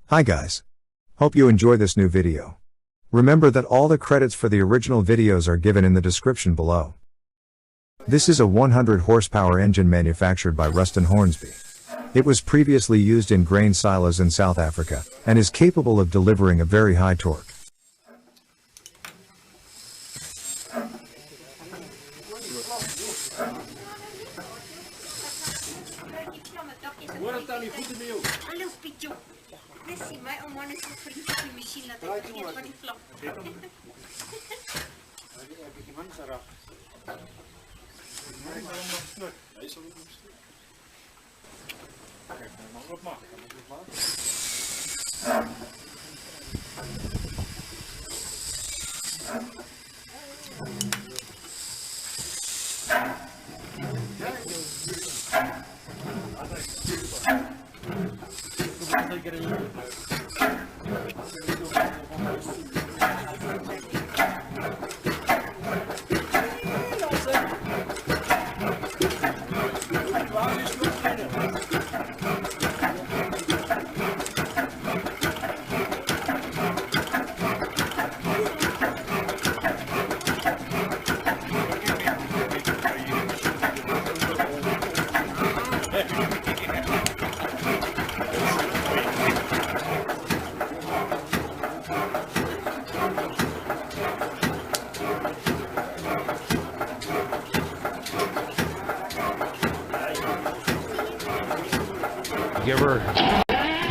Hi guys. Hope you enjoy this new video. Remember that all the credits for the original videos are given in the description below. This is a 100 horsepower engine manufactured by Rustin Hornsby. It was previously used in grain silos in South Africa, and is capable of delivering a very high torque.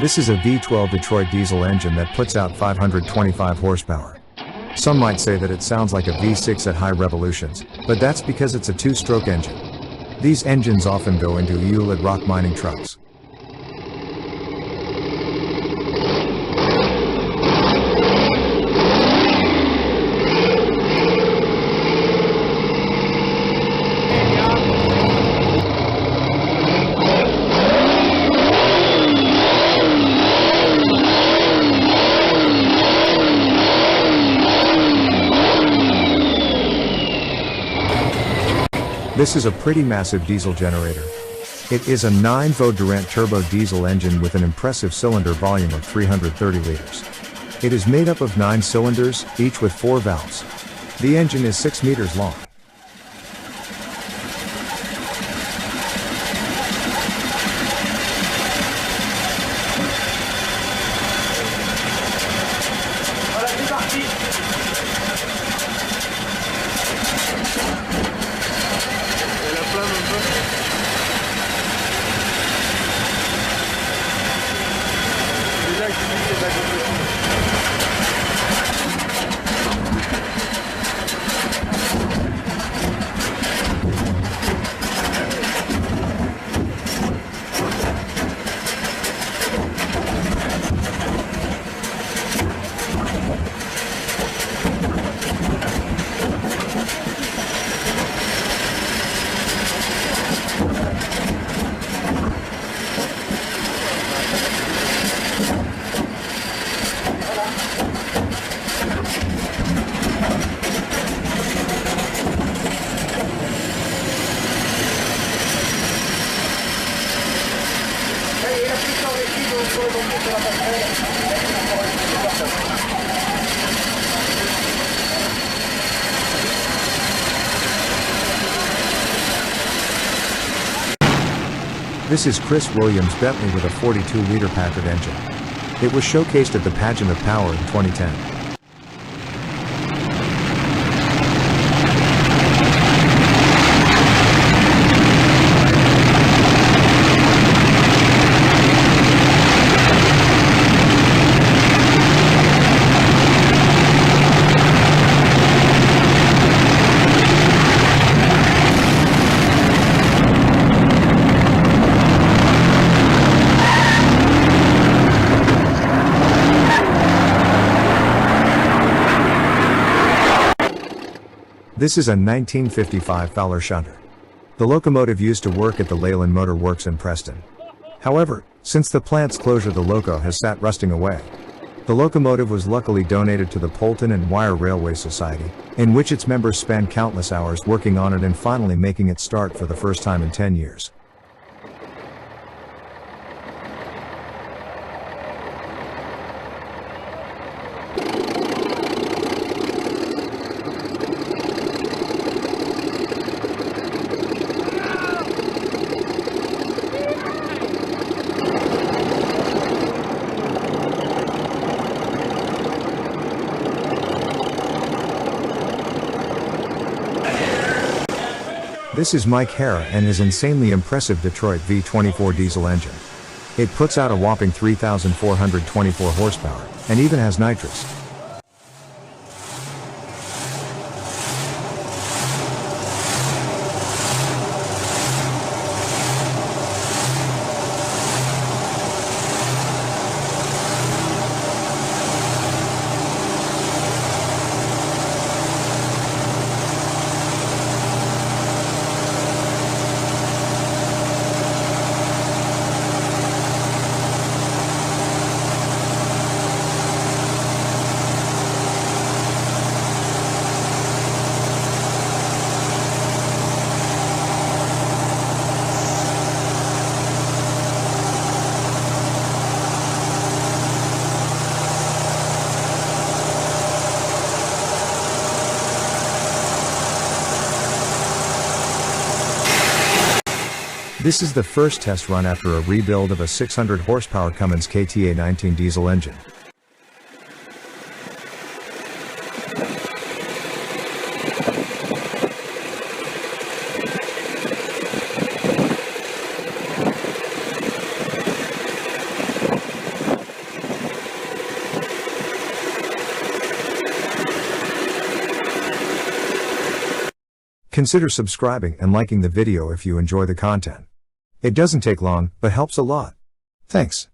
This is a V12 Detriot Diesel engine that puts out 525 horsepower. Some might say that it sounds like a V6 at high revolutions, but that's because it's a two-stroke engine. These engines often go into Hewlett rock mining trucks. This is a pretty massive diesel generator. It is a 9V Detriot turbo diesel engine with an impressive cylinder volume of 330 liters. It is made up of 9 cylinders, each with 4 valves. The engine is 6 meters long. This is Chris Williams' Bentley with a 42-liter Packard engine. It was showcased at the Pageant of Power in 2010. This is a 1955 Fowler shunter. The locomotive used to work at the Leyland Motor Works in Preston. However, since the plant's closure, the loco has sat rusting away. The locomotive was luckily donated to the Polton and Wire Railway Society, in which its members spent countless hours working on it and finally making it start for the first time in 10 years. This is Mike Harrah and his insanely impressive Detroit V12 Diesel engine. It puts out a whopping 3,424 horsepower, and even has nitrous. This is the first test run after a rebuild of a 600 horsepower Cummins KTA19 diesel engine. Consider subscribing and liking the video if you enjoy the content. It doesn't take long, but helps a lot. Thanks.